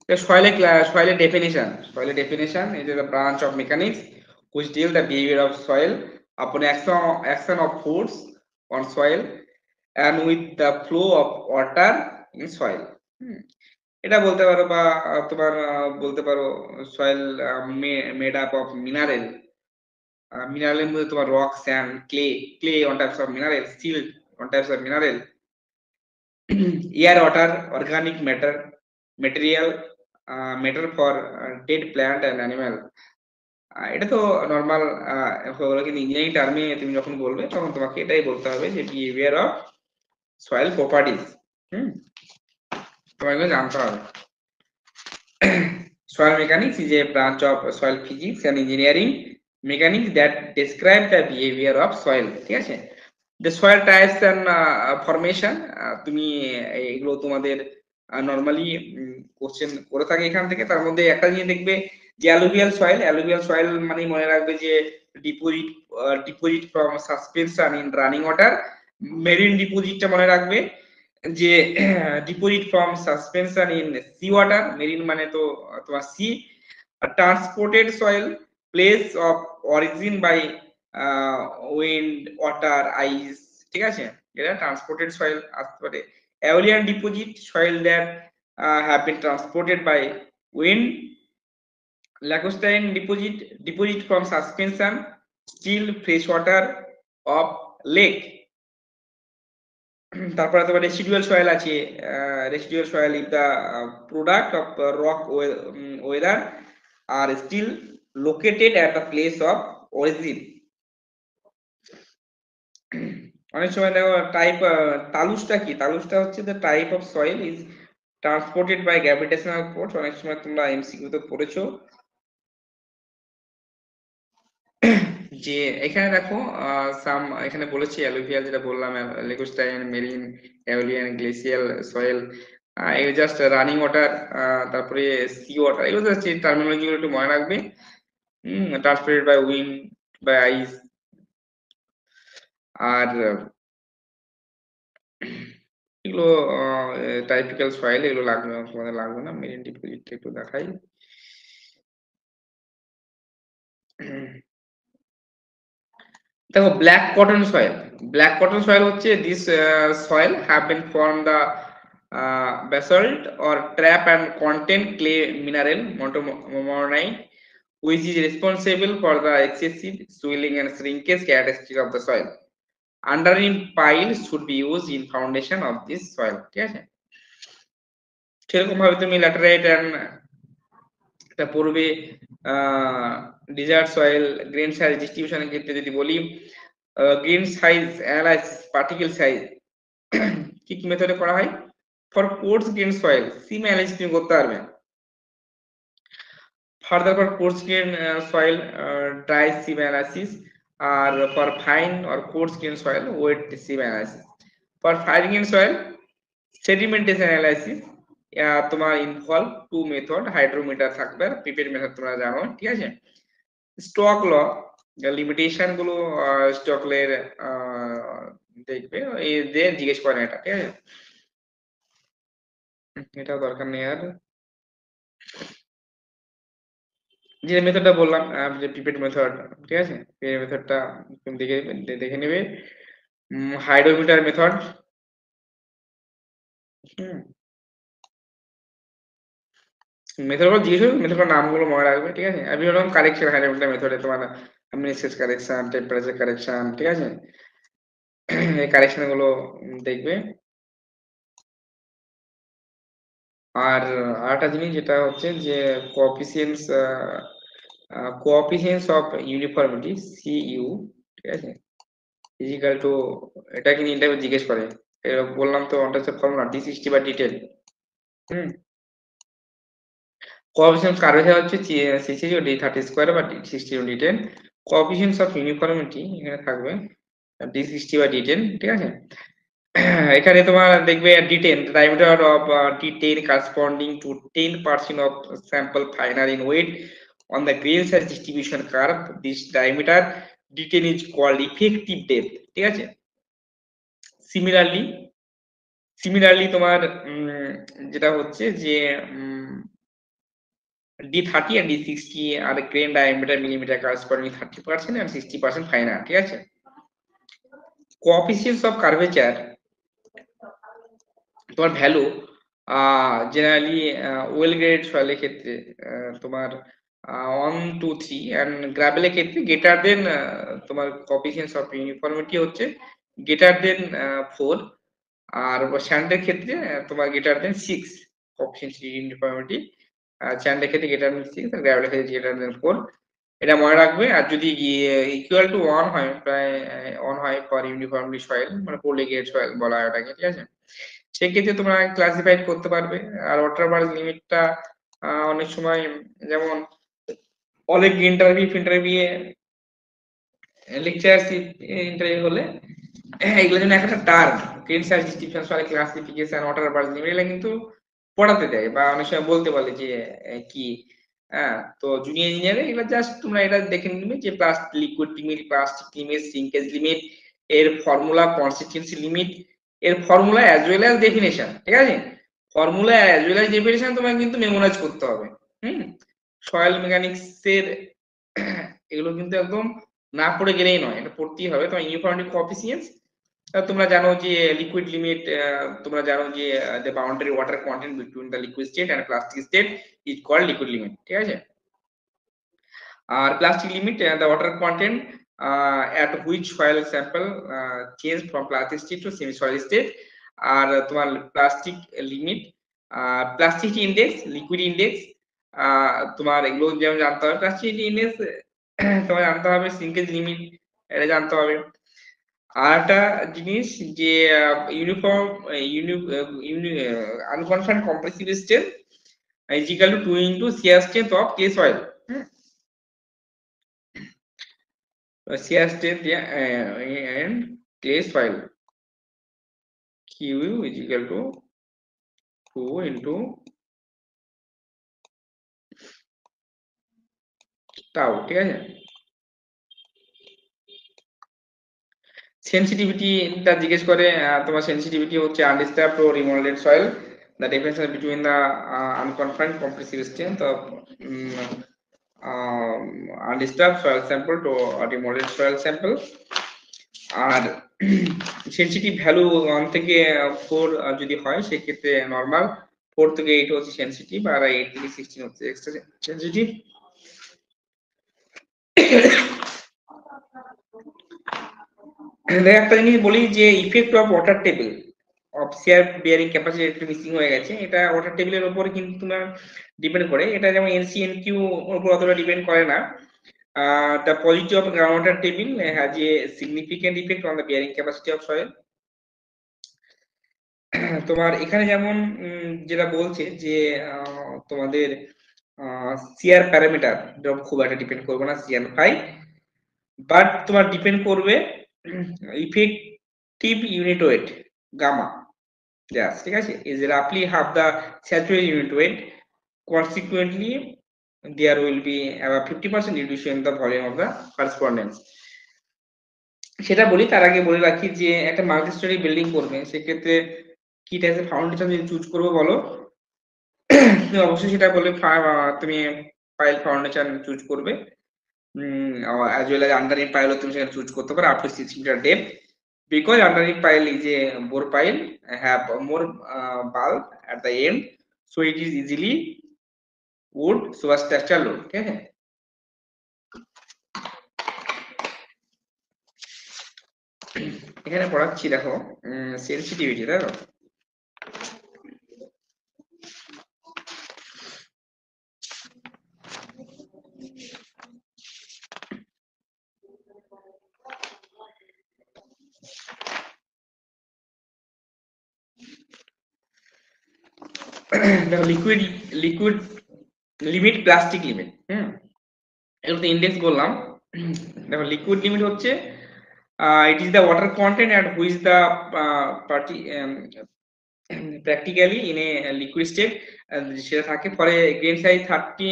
Soil definition it is a branch of mechanics which deal the behavior of soil upon action of force on soil and with the flow of water in soil. এটা বলতে পারো বা তোমার বলতে পারো soil made up of mineral মিনারেলের মধ্যে তোমার rock sand clay one types of mineral silt one types of mineral air water organic material matter for dead plant and animal. এটা তো নর্মাল হলো, কিন্তু ইঞ্জিনিয়ারিং টার্মে তুমি যখন বলবে তখন তোমাকে এটাই বলতে হবে যে বিহেভিয়ার অফ সয়েল প্রপার্টিজ। তোমাকে জানতে হবে। Soil mechanics is a branch of soil physics and engineering mechanics that describe the behavior of soil, ঠিক আছে? The soil types and formation তুমি এগুলো তোমাদের নরমালি কোশ্চেন করে থাকে এখান থেকে। তার মধ্যে একটা জিনিস দেখবে যে অ্যালুভিয়াল সয়েল মানে মনে রাখবে যে deposit from suspension in running water. Marine ডিপোজিটটা মনে রাখবে যে deposit from suspension in sea water. Marine মানে তো তোমার sea. Transported soil place of origin by wind water ice, ঠিক আছে? এটা ট্রান্সপোর্টেড সয়েল আসতে পারে। Aeolian deposit soil that have been transported by wind. Lacustrine deposit from suspension still fresh water of lake. তারপরে তোমার রেসিডুয়াল সয়েল আছে। Residual soil is the product of rock weather are still located at the place of origin. অনেক সময় দেখো type তালুসটা কি? তালুসটা হচ্ছে the type of soil is transported by gravitational force. অনেক সময় তোমরা এমসিকিউ তে পড়েছো যে এখানে দেখো এখানে বলেছি অ্যালুভিয়াল, যেটা বললাম লেগুস্টাইন, মেরিন, অ্যাওলিয়ান, গ্লেসিয়াল সয়েল, এগুলো জাস্ট রানিং ওয়াটার, তারপরে সি ওয়াটার, এগুলো জাস্ট টার্মিনোলজি গুলো একটু মনে রাখবে। ট্রান্সপোর্টেড বাই উইন্ড, বাই আইস। আর এগুলো টাইপিক্যাল সয়েল, এগুলো লাগবে না, তোমাদের লাগবে না। মেরিন ডিপোজিটটা একটু দেখাই। দেখো ব্ল্যাক কটন সয়েল হচ্ছে this soil have been form the basalt or trap and contain clay mineral montonite which is responsible for the excessive swelling and shrinkage characteristic of the soil. Underlying pile should be used in foundation of this soil, ঠিক আছে? সেরকম ভাবে তুমি laterite and এটা পড়বে। Desert soil grain size ডিস্ট্রিবিউশনের ক্ষেত্রে যদি বলি, grain size analysis, particle size কি কি মেথডে করা হয়? For coarse grain soil sieve analysis তুমি করতে পারবে। Further for coarse grain soil dry sieve analysis, আর for fine or coarse grain soil wet sieve analysis. For fine grain soil sedimentation analysis তোমার ইনভলভ টু মেথড, হাইড্রোমিটার থাকবে আর pipette method তোমরা জানো, ঠিক আছে? স্টক ল লিমিটেশন গুলো stock লের দেখবে, এই যে জিজ্ঞেস করেন এটা, ঠিক আছে? এটা দরকার নেই আর। যে মেথডটা বললাম যে পিপেট মেথড, ঠিক আছে? এই মেথডটা তুমি দেখে নেবে। হাইড্রোমিটার মেথড, মেথডগুলো জিজ্ঞেস করবে, মেথডের নামগুলো মনে রাখবে, ঠিক আছে? আমি বললাম কারেকশন হাইড্রোমিটার মেথডে তোমার মিনিস্ট্রেস কারেকশন, টেম্পারেচার কারেকশন, ঠিক আছে? এই কারেকশন গুলো দেখবে। আর আরেকটা জিনিস যেটা হচ্ছে যে কোঅফিসিয়েন্স অফ ইউনিফর্মিটি সিইউ, ঠিক আছে? ইজিক্যাল টু, এটা কিন্তু ইন্টারভিউ জিজ্ঞেস করে। বললাম তো অনটাচের ফর্মুলা D60 বা D10। কোঅফিসিয়েন্স কার্ভেচার হচ্ছে C60 ও D30 স্কয়ার বা D60 O D10। কোঅফিসিয়েন্স of uniformity এখানে থাকবে D60 বা D10, ঠিক আছে? এখানে তোমার দেখবে D10 diameter of D10 corresponding to 10% of sample finer in weight on the grain size distribution curve. This diameter D10 is called effective depth, ঠিক আছে? সিমিলারলি তোমার যেটা হচ্ছে যে D30 and D60 are grain diameter millimeter corresponding 30% and 60% finer, ঠিক আছে? Coefficients of curvature তোমার value generally well grade সয়েলের ক্ষেত্রে তোমার 1 2 3 এন্ড গ্রাভেলের ক্ষেত্রে গ্রেটার দেন তোমার কোএফিসিয়েন্টস অফ ইউনিফর্মিটি হচ্ছে গ্রেটার দেন 4 আর স্যান্ডের ক্ষেত্রে তোমার গ্রেটার দেন 6 কোএফিসিয়েন্টস ইউনিফর্মিটি স্যান্ডের ক্ষেত্রে গ্রেটার দেন 6 আর গ্রাভেলের ক্ষেত্রে গ্রেটার দেন 4 এটা মনে রাখবে। আর যদি ইকুয়াল টু 1 হয় প্রায় 1 হয় ফর ইউনিফর্মলি সয়েল মানে পোলিগেট সয়েল বলা হয় ওটাকে, ঠিক আছে? সেক্ষেত্রে তোমরা ক্লাসিফাইড করতে পারবে। আর ওয়াটারমার্ক লিমিটটা অনেক সময় যেমন অনেক ইন্টারভিউ লেকচারশিপ ইন্টারভিউ হলে এগুলোর জন্য একটা term grain size description sorry classification watermark limit এগুলো কিন্তু পড়াতে দেয় বা অনেক সময় বলতে বলে যে কি তো জুনিয়র ইঞ্জিনিয়ারে এগুলো জাস্ট তোমরা এটা দেখে নিবে যে liquid limit, plastic limit, shrinkage limit, এর ফর্মুলা, কনসিস্টেন্সি লিমিট, এর formula as well as definition, ঠিক আছে? Formula as well as definition তোমাকে কিন্তু মেমোরাইজ করতে হবে। সয়েল মেকানিক্স এর এগুলো কিন্তু একদম না পড়ে গেলেই নয়, এটা পড়তেই হবে। তোমার ইউনিফর্মিটি কোএফিসিয়েন্টস তোমরা জানো যে লিকুইড লিমিট, তোমরা জানো যে the boundary water content between the liquid state and plastic state is called liquid limit, ঠিক আছে? আর plastic limit the water content at which soil sample change from plastic state to semi solid state। আর তোমার plastic limit, plastic index, liquid index, তোমার এগুলো যেমন জানতে হবে। Plastic index তোমার জানতে হবে, সিঙ্কেজ লিমিট এটা জানতে হবে। আর একটা জিনিস যে uniform unconfined compressive strength is equal to 2 into shear strength of clay soil। shear strength and clay soil Q is equal to 2 into tau, ঠিক আছে? সেনসিটিভিটিটা জিজ্ঞেস করে, তোমার সেনসিটিভিটি হচ্ছে আনডিস্টার্বড ও remolded soil, the difference between the unconfined compressive strength of undisturbed soil sample to remolded soil sample। আর sensitive value 1 থেকে 4 যদি হয় সেক্ষেত্রে নরমাল, 4 থেকে 8 হচ্ছে সেনসিটিভ, আর 8 থেকে 16 হচ্ছে এক্সট্রা সেনসিটিভ। একটা জিনিস বলি যে effect of water table of share bearing capacity একটু মিসিং হয়ে গেছে। এটা ওয়াটার টেবিলের উপরে কিন্তু তোমার ডিপেন্ড করে। এটা যেমন এনসিএনকিউ উপর অতটা ডিপেন্ড করে না। The positivity of groundwater table has a significant effect on the bearing capacity of soil। তোমার এখানে যেমন যেটা বলছে যে তোমাদের সিআর প্যারামিটার খুব একটা ডিপেন্ড করবে না সিআর ফাই, বাট তোমার ডিপেন্ড করবে effective unit weight gamma gas, ঠিক আছে? ইজ রাফলি half the saturated unit weight, consequently there will be about 50% reduction in the volume of the correspondence। সেটা বলি তার আগে বলে রাখি যে একটা মাল্টি স্টোরি বিল্ডিং করবে সেক্ষেত্রে কি টাইপের ফাউন্ডেশন যদি চুজ করবো বলো? তুমি অবশ্যই সেটা বলে তুমি পাইল ফাউন্ডেশন চুজ করবে, as well as underneath pile তুমি সেটা চুজ করতে পারো up to 6 meter depth, because underneath pile is a bore pile have more bulb at the end, so it is easily wood substructure load, ঠিক আছে? এখানে পড়াচ্ছি দেখো সেনসিটিভিটি, তাই তো? দেখো লিকুইড লিমিট, প্লাস্টিক লিমিট, এগুলো তো ইন্ডেক্স বললাম। দেখো লিকুইড লিমিট হচ্ছে it is the water content at which the practically in a liquid state সেটা থাকে for a grain size 30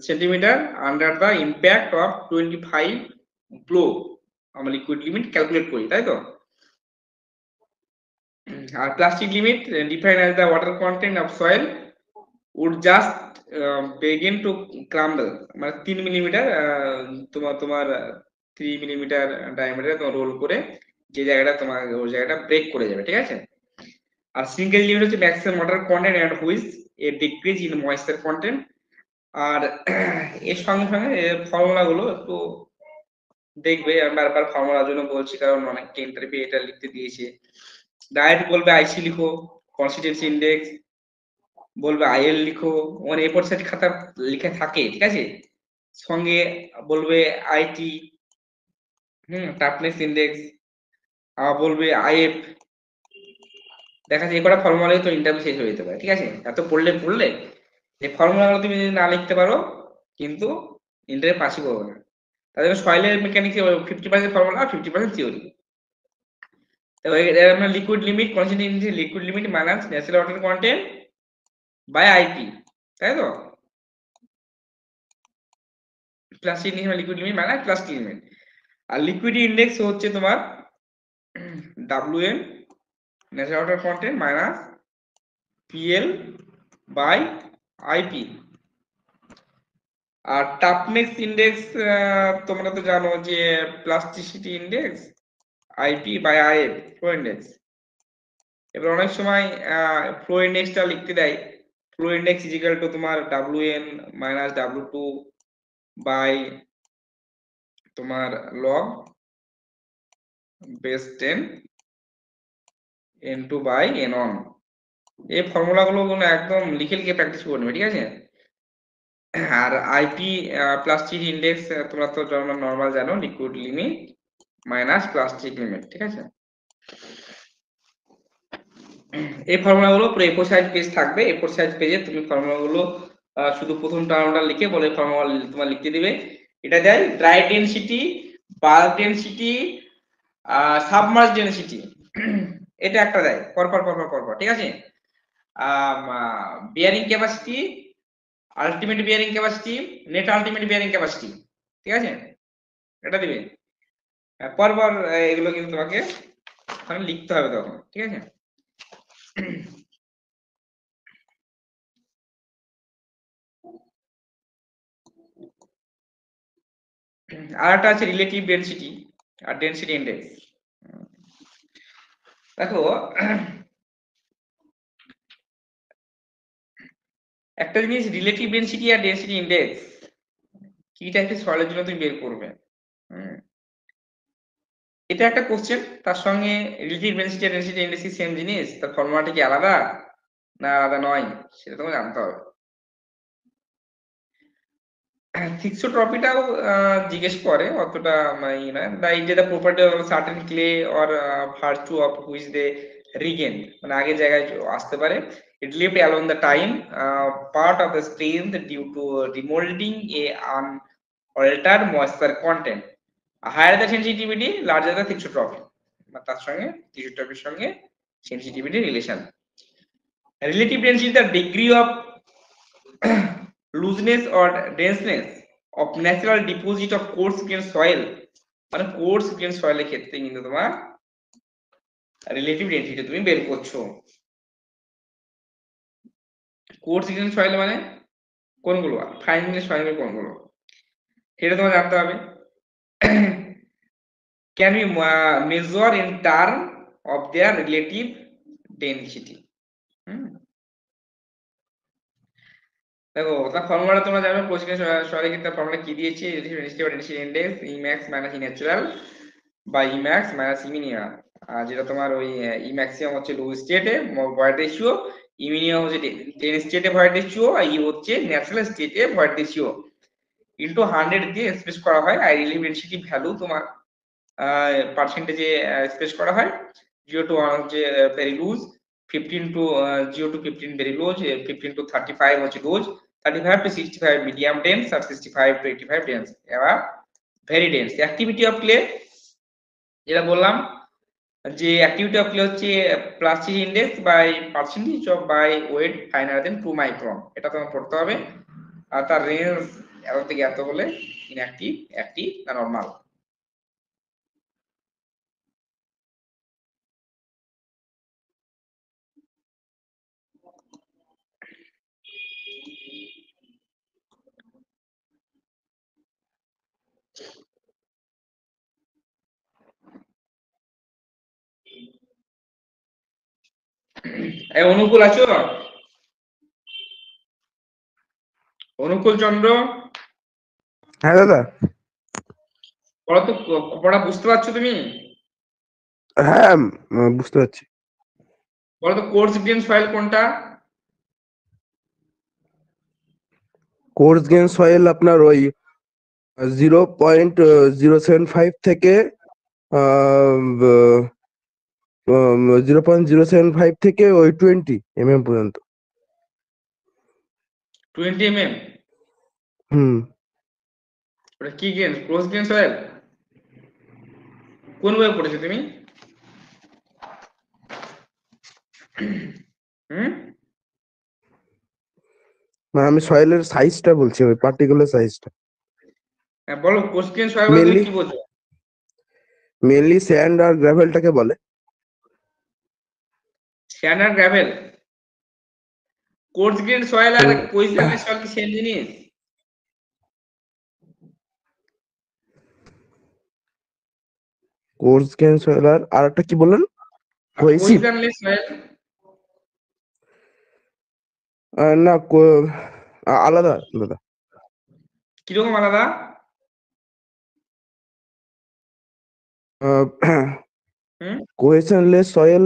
centimetre under the impact of 25 blow আমরা লিকুইড লিমিট ক্যালকুলেট করি, তাই তো? আর plastic limit define as the water content of soil would just begin to crumble, মানে 3 millimetre তোমার 3 millimetre diameter তোমার রোল করে যে জায়গাটা তোমার ওই জায়গাটা ব্রেক করে যাবে, ঠিক আছে। আর সিঙ্গেল লিমিট হচ্ছে maximum water content and which a decrease in moisture content. আর এর সঙ্গে সঙ্গে ফর্মুলা গুলো একটু দেখবে, আমি বারবার ফর্মুলার জন্য বলছি কারণ অনেককে ইন্টারভিউ এটা লিখতে দিয়েছে। ডাইরেক্ট বলবে আইসি লিখো, কনসিস্টেন্সি ইন্ডেক্স বলবে আইএল লিখো, মানে এ4 সাইড খাতা লিখে থাকে, ঠিক আছে। সঙ্গে বলবে আইটি, টাফনেস ইন্ডেক্স, বলবে আইএফ। দেখা যায় এই কটা ফর্মুলাই তো ইন্টারভিউ শেষ হয়ে যেতে পারে, ঠিক আছে। এত পড়লে এই ফর্মুলাগুলো তুমি যদি না লিখতে পারো কিন্তু ইন্টারভিউ পাসই করবে না। তার জন্য সয়েলের মেকানিক্স 50% ফর্মুলা, 50% থিওরি। আমরা liquid limit, constant liquid limit minus natural water content by IP, তাই তো। Plastic liquid limit minus plastic limit. আর লিকুইড ইন্ডেক্স হচ্ছে তোমার WM natural water content minus PL by IP। আর টাফনেস ইন্ডেক্স তোমরা তো জানো যে plasticity index IP by IF, flow index. এবার অনেক সময় ফ্লো ইন্ডেক্সটা লিখতে দেয়, flow index is equal to তোমার WN মাইনাস W2 বাই তোমার log base 10 N2 by N1। এই ফর্মুলাগুলো একদম লিখে লিখে প্র্যাকটিস করে নেবে, ঠিক আছে। আর আইপি প্লাস্টিক ইন্ডেক্স তোমরা তো নর্মাল জানো, liquid limit minus plastic limit, ঠিক আছে। এই ফর্মুলাগুলো পুরো A4 সাইজ পেজ থাকবে, A4 সাইজ পেজে তুমি ফর্মুলাগুলো শুধু প্রথম টার্মটা লিখে বলে ফর্মুলা তোমার লিখতে দিবে। এটা দেয় dry density, bulk density, submerge density, এটা একটা দেয় পর, ঠিক আছে। Bearing capacity, ultimate bearing capacity, net ultimate bearing capacity, ঠিক আছে, এটা দিবে পরপর। এগুলো কিন্তু তোমাকে লিখতে হবে তখন, ঠিক আছে। আর একটা আছে রিলেটিভ ডেনসিটি আর ডেনসিটি ইন্ডেক্স। দেখো একটা জিনিস রিলেটিভ ডেনসিটি আর ডেনসিটি ইন্ডেক্স কি টাইপের সয়েলের জন্য তুমি বের করবে, এটা একটা কোশ্চেন। তার সঙ্গে রিলেটিভ ডেনসিটি আর ডেনসিটি ইন্ডেক্স কি সেম জিনিস, তার ফর্মুলাটা কি আলাদা না আলাদা নয়, সেটা তোমাকে জানতে হবে। থিক্সোট্রপিটাও জিজ্ঞেস করে, অতটা নয়। the property of certain clay or virtue of which they regain, মানে আগের জায়গায় আসতে পারে। It lived along the time part of the strength due to remolding a unaltered moisture content. Higher the sensitivity, larger the thixotropy, তার সঙ্গে থিক্সোট্রপির সঙ্গে sensitivity relation. Relative density the degree of looseness or denseness of natural deposit of coarse grained soil, মানে course grain সয়েলের ক্ষেত্রে কিন্তু তোমার relative density তুমি বের করছো। কোর্স গ্রেন সয়েল মানে কোনগুলো, ফাইন গ্রেন সয়েল কোনগুলো, সেটা তোমার জানতে হবে। Can you measure in term of their relative density. দেখো তার ফর্মুলাটা তোমরা জানো, কোর্স গ্রেন সয়েলের ক্ষেত্রে ফর্মুলা কি দিয়েছে, রিলেটিভ ডেনসিটি বা density index E max minus E natural বা ইম্যাক্স মাইনাস ইমিনিয়া। যেটা তোমার ওই ইম্যাক্সিমাম হচ্ছে লো স্টেটে ভয়েড রেশিও, ইমিনিয়াম হচ্ছে টেন স্টেটে ভয়েড রেশিও, আর ই হচ্ছে ন্যাচারাল স্টেটে ভয়েড রেশিও ইনটু 100 দিয়ে এক্সপ্রেস করা হয়। আর রিলেটিভ ডেনসিটি ভ্যালু তোমার পার্সেন্টেজে এক্সপ্রেস করা হয়। 0 to 1 হচ্ছে very loose, 15 to 0 to 15 very loose, 15 to 35 হচ্ছে লুজ, 35 to 65 মিডিয়াম ডেন্স, আর 65 to 85 ডেন্স এবার very dense. Activity of clay যেটা বললাম, যে অ্যাক্টিভিটি অফ ক্লে হচ্ছে plastic index by percentage of by weight finer than 2 micron, এটা তোমার পড়তে হবে। আর তার রেঞ্জ এত থেকে এত হলে ইনঅ্যাক্টিভ, অ্যাক্টিভ না নরমাল। এই অনুকূল আছো? অনুকূল চন্দ্র, হ্যাঁ দাদা। পড়া তো, পড়া বুঝতে পারছো তুমি? হ্যাঁ বুঝতে পারছি। বলো তো কোর্স গ্রেন সয়েল কোনটা? কোর্স গ্রেন সয়েল আপনার ওই 0.075 থেকে 0.075 থেকে ওই 20 mm পর্যন্ত। 20 mm? হুম। ওটা কি গ্রেন? Close grain soil? কোন বই পড়েছো তুমি? হুম? মানে আমি সয়েলের সাইজটা বলছি, ওই পার্টিকুলার সাইজটা। হ্যাঁ বলো, কোর্স গ্রেন সয়েল বলতে তুমি মেনলি কি বোঝো? মেনলি স্যান্ড আর গ্রাভেলটাকে বলে। স্যান্ড আর গ্রাভেল? কোর্স গ্রেন সয়েল আর পজিশনাল সয়েল কি সেম জিনিস? কোর্স গ্রেন সয়েল আর একটা কি বললেন? আর কোহেসিভ? পজিশনলেস সয়েল? না, আলাদা দাদা। কিরকম আলাদা? হুম? কোহেশনলেস সয়েল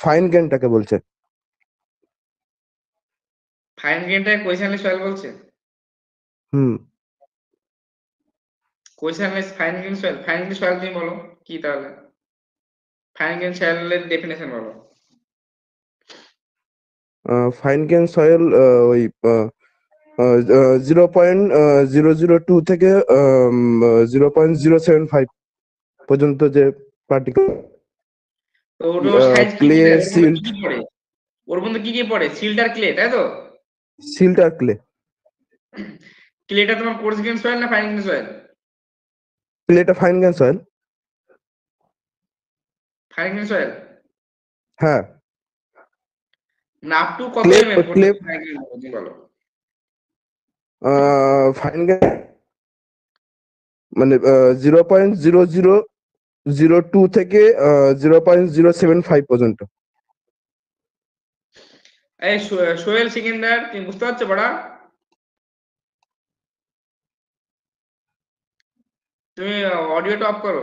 ফাইন গ্রেনটাকে বলছে। ফাইন গ্রেনটাকে পজিশনলেস সয়েল বলছে? হুম। Cohesionless fine grain soil, fine grain soil তুমি বলো কি তাহলে? ফাইন গ্রেন সয়েলের ডেফিনেশন বলো। ফাইন গ্রেন সয়েল ওই 0.002 থেকে 0.075 পর্যন্ত যে পার্টিকেল, তো ওটার সাইজ কি ক্লে, কি দেয়? ওর মধ্যে কি সিল্ট। কি পড়ে? ওর মধ্যে কি কি পড়ে? সিল্ট আর ক্লে, তাই তো? সিল্ট আর ক্লে। ক্লেটা তোমার কোর্স গ্রেন সয়েল না ফাইন গ্রেন সয়েল? ক্লেটা fine grain soil. Fine grain soil? হ্যাঁ। না, আপ টু কত ক্লে এমএম ক্লে পর্যন্ত ফাইন গ্রেন বলো? ফাইন গ্রেন মানে 0.0002 থেকে 0.075 পর্যন্ত। এই সোহেল সিকিন্দার, তুমি বুঝতে পারছো পড়া? তুমি অডিওটা অফ করো।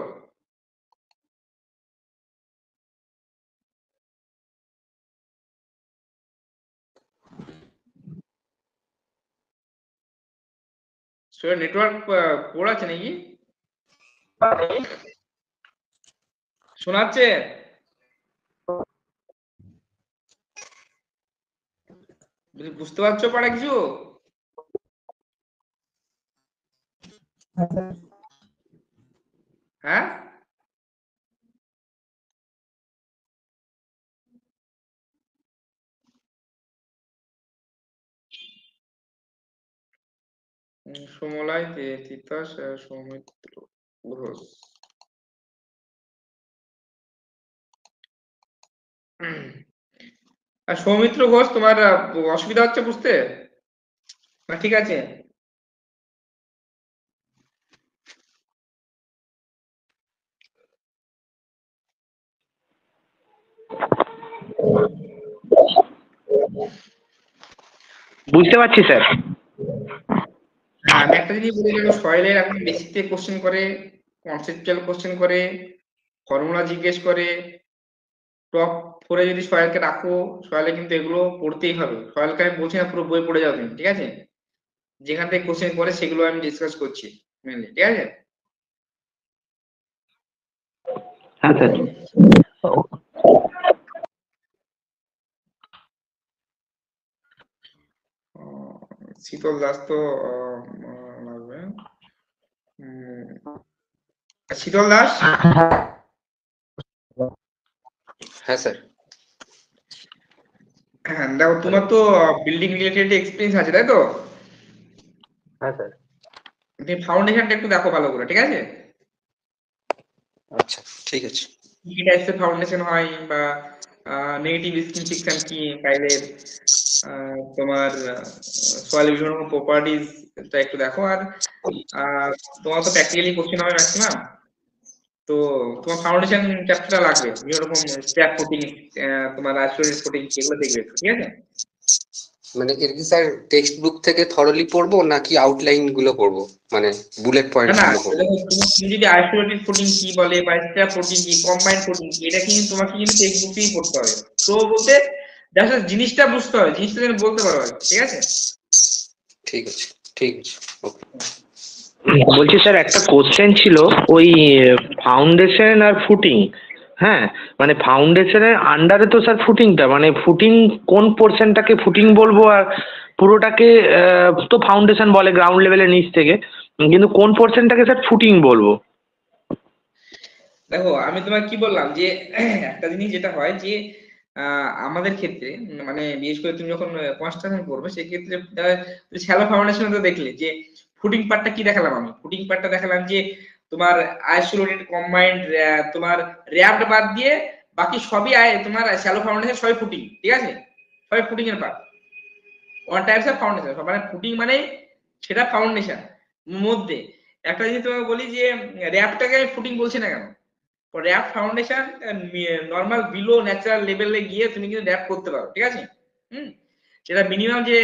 সোহেল নেটওয়ার্ক পোর আছে নাকি? শোনাচ্ছে? বুঝতে পারছো পড়া কিছু? হ্যাঁ? সমলায় তিতাস সৌমিত্র ঘোষ। আর সৌমিত্র ঘোষ, তোমার অসুবিধা হচ্ছে বুঝতে না? ঠিক আছে। বুঝতে পারছি স্যার। হ্যাঁ, আমি একটা জিনিস বলে গেল, সয়েলের এখন বেসিক থেকে কোশ্চেন করে, কনসেপচুয়াল কোশ্চেন করে, ফর্মুলা জিজ্ঞেস করে। টপ 4-এ যদি সয়েলকে রাখো, সয়েলে কিন্তু এগুলো পড়তেই হবে। সয়েলকে আমি বলছি না পুরো বই পড়ে যাও তুমি, ঠিক আছে? যেখান থেকে কোশ্চেন করে সেগুলো আমি ডিসকাস করছি মেনলি, ঠিক আছে? হ্যাঁ স্যার। শীতল দাস তো লাগবে। শীতল দাস? হ্যাঁ স্যার। হ্যাঁ দেখো, তোমার তো বিল্ডিং রিলেটেড এক্সপিরিয়েন্স আছে, তাই তো? হ্যাঁ স্যার। তুমি ফাউন্ডেশনটা একটু দেখো ভালো করে, ঠিক আছে? আচ্ছা ঠিক আছে। কি টাইপসের ফাউন্ডেশন হয়, বা নেগেটিভ স্কিন ফিকশন কি টাইলের, তোমার সয়েল বিভিন্ন রকম প্রপার্টিজ, টা একটু দেখো। আর তোমার তো প্র্যাকটিক্যালি কোশ্চেন হবে ম্যাক্সিমাম। তো তোমার ফাউন্ডেশন চ্যাপ্টারটা লাগবে, বিভিন্ন রকম স্ট্যাক ফুটিং, তোমার আইসোলেটেড ফুটিং, এগুলো দেখবে, ঠিক আছে? মানে এর কি স্যার টেক্সট বুক থেকে থরলি পড়বো নাকি আউটলাইন গুলো পড়বো, মানে বুলেট না পয়েন্ট না, গুলো পড়বো? তুমি যদি আইসোলেটেড ফুটিং কি বলে বা স্ট্যাক ফুটিং কি, কম্বাইন্ড ফুটিং কি, এটা কিন্তু তোমাকে কিন্তু টেক্সট বুকেই পড়তে হবে। তো বলতে জাস্ট জিনিসটা বুঝতে হবে, জিনিসটা যেন বলতে পারো, ঠিক আছে? ঠিক আছে, ঠিক আছে, ওকে। বলছি স্যার, একটা কোশ্চেন ছিল ওই ফাউন্ডেশন আর ফুটিং। হ্যাঁ, মানে ফাউন্ডেশনের আন্ডারে তো স্যার ফুটিংটা, মানে ফুটিং কোন পোর্শনটাকে ফুটিং বলবো আর পুরোটাকে তো ফাউন্ডেশন বলে গ্রাউন্ড লেভেলের নিচ থেকে, কিন্তু কোন পোর্শনটাকে স্যার ফুটিং বলবো? দেখো আমি তোমাকে কি বললাম যে একটা জিনিস যেটা হয় যে আমাদের ক্ষেত্রে, মানে বিশেষ করে তুমি যখন কনস্ট্রাকশন করবে সেক্ষেত্রে শ্যালো ফাউন্ডেশনে তো দেখলে যে ফুটিং পার্টটা কি দেখালাম, আমি ফুটিং পার্টটা দেখালাম যে তোমার আইসোলেটেড কম্বাইন্ড, তোমার র্যাপড বাদ দিয়ে বাকি সবই তোমার শ্যালো ফাউন্ডেশন, সবই ফুটিং, ঠিক আছে? সবই ফুটিং এর part, one types of foundation, মানে ফুটিং মানে সেটা ফাউন্ডেশন মধ্যে। একটা জিনিস তোমাকে বলি যে র্যাপটাকে আমি ফুটিং বলছি না কেন, raft foundation normal below natural লেভেলে গিয়ে তুমি কিন্তু র্যাপ করতে পারো, ঠিক আছে? সেটা মিনিমাম যে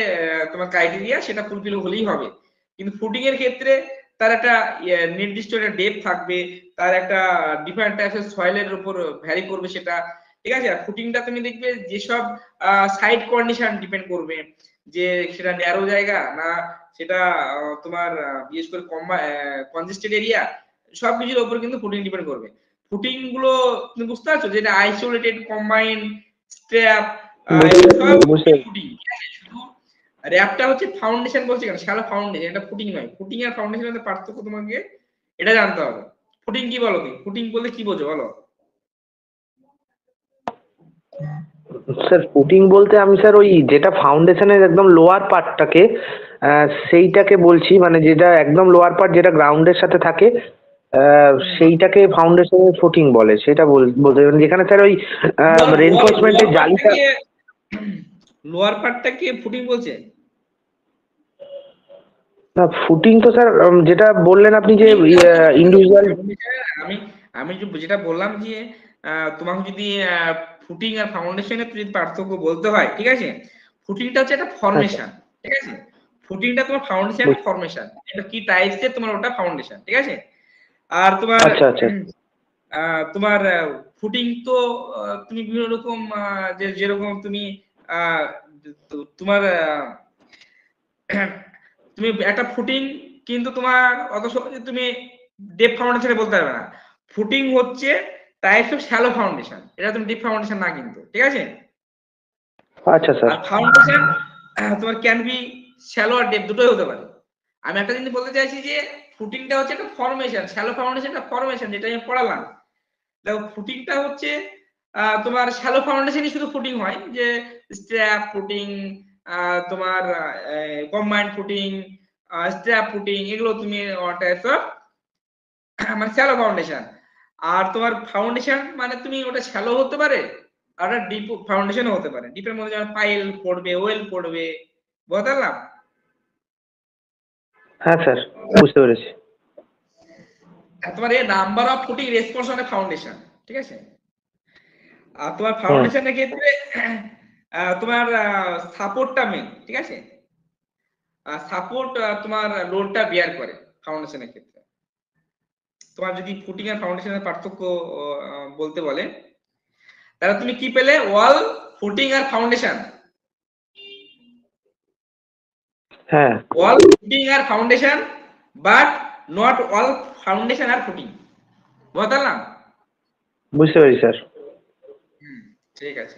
তোমার ক্রাইটেরিয়া সেটা ফুলফিল হলেই হবে। কিন্তু ফুটিং এর ক্ষেত্রে তার একটা নির্দিষ্ট একটা ডেপথ থাকবে, তার একটা ডিফারেন্ট টাইপের সয়েলের উপর ভ্যারি করবে সেটা, ঠিক আছে? আর ফুটিংটা তুমি দেখবে যেসব সাইড কন্ডিশন ডিপেন্ড করবে, যে সেটা ন্যারো জায়গা না সেটা তোমার বিশেষ করে কনজেস্টেড এরিয়া, সবকিছুর উপর কিন্তু ফুটিং ডিপেন্ড করবে। ফুটিং গুলো তুমি বুঝতে পারছো, যেটা আইসোলেটেড, কম্বাইন, স্ট্র্যাপ, ফুটিং, শুধু র্যাপটা হচ্ছে ফাউন্ডেশন বলছি কেন, শ্যালো ফাউন্ডেশন, এটা ফুটিং নয়। ফুটিং আর ফাউন্ডেশনের মধ্যে পার্থক্য তোমাকে এটা জানতে হবে। ফুটিং কি বলো, তুমি ফুটিং বলতে কি বোঝো বলো? স্যার ফুটিং বলতে আমি স্যার ওই যেটা ফাউন্ডেশনের একদম লোয়ার পার্টটাকে, সেইটাকে বলছি, মানে যেটা একদম লোয়ার পার্ট যেটা গ্রাউন্ডের সাথে থাকে, সেইটাকে ফাউন্ডেশনের ফুটিং বলে, সেটা বলতে যেখানে স্যার ওই রেনফোর্সমেন্টের জালিটা। লোয়ার পার্টটাকে ফুটিং বলছে না, ফুটিং তো স্যার যেটা বললেন আপনি যে ইন্ডিভিজুয়াল। আমি যেটা বললাম যে তোমাকে যদি ফুটিং আর ফাউন্ডেশনের যদি পার্থক্য বলতে হয়, ঠিক আছে? ফুটিংটা হচ্ছে একটা ফরমেশন, ঠিক আছে? ফুটিংটা তোমার ফাউন্ডেশন ফরমেশন, এটা কি টাইপসের তোমার ওটা ফাউন্ডেশন, ঠিক আছে? আর তোমার তোমার ফুটিং তো তুমি বিভিন্ন রকম, যেরকম তুমি তোমার তুমি একটা ফুটিং কিন্তু তোমার অত সহজে তুমি ডিপ ফাউন্ডেশনে বলতে পারবে না। ফুটিং হচ্ছে টাইপস অফ শ্যালো ফাউন্ডেশন, এটা তুমি ডিপ ফাউন্ডেশন না কিন্তু, ঠিক আছে? আচ্ছা স্যার। আর ফাউন্ডেশন তোমার ক্যান বি শ্যালো আর ডিপ, দুটোই হতে পারে। আমি একটা জিনিস বলতে চাইছি যে ফুটিংটা হচ্ছে একটা ফরমেশন, শ্যালো ফাউন্ডেশনটা ফরমেশন, যেটা আমি পড়ালাম। দেখো ফুটিংটা হচ্ছে তোমার শ্যালো ফাউন্ডেশনই শুধু ফুটিং হয়, যে স্ট্র্যাপ ফুটিং, তোমার কম্বাইন্ড ফুটিং, স্ট্র্যাপ ফুটিং, এগুলো তুমি টাইপস অফ মানে শ্যালো ফাউন্ডেশন। আর তোমার ফাউন্ডেশন মানে তুমি ওটা শ্যালো হতে পারে আর ডিপ ফাউন্ডেশনও হতে পারে। ডিপের মধ্যে যেমন পাইল পড়বে, ওয়েল পড়বে, বুঝতে পারলাম? হ্যাঁ স্যার, বুঝতে পেরেছি। তোমার এই number of footing response on foundation, ঠিক আছে? আর তোমার ফাউন্ডেশনের ক্ষেত্রে তোমার সাপোর্টটা মেন, ঠিক আছে? সাপোর্ট তোমার লোডটা বিয়ার করে ফাউন্ডেশনের ক্ষেত্রে। তোমার যদি ফুটিং আর ফাউন্ডেশনের পার্থক্য বলতে বলে, তাহলে তুমি কি পেলে? ওয়াল, ফুটিং আর ফাউন্ডেশন। হ্যাঁ, ওয়াল, ফুটিং আর foundation, but not all foundation আর ফুটিং। বুঝতে পারলাম? বুঝতে পেরেছি স্যার। ঠিক আছে।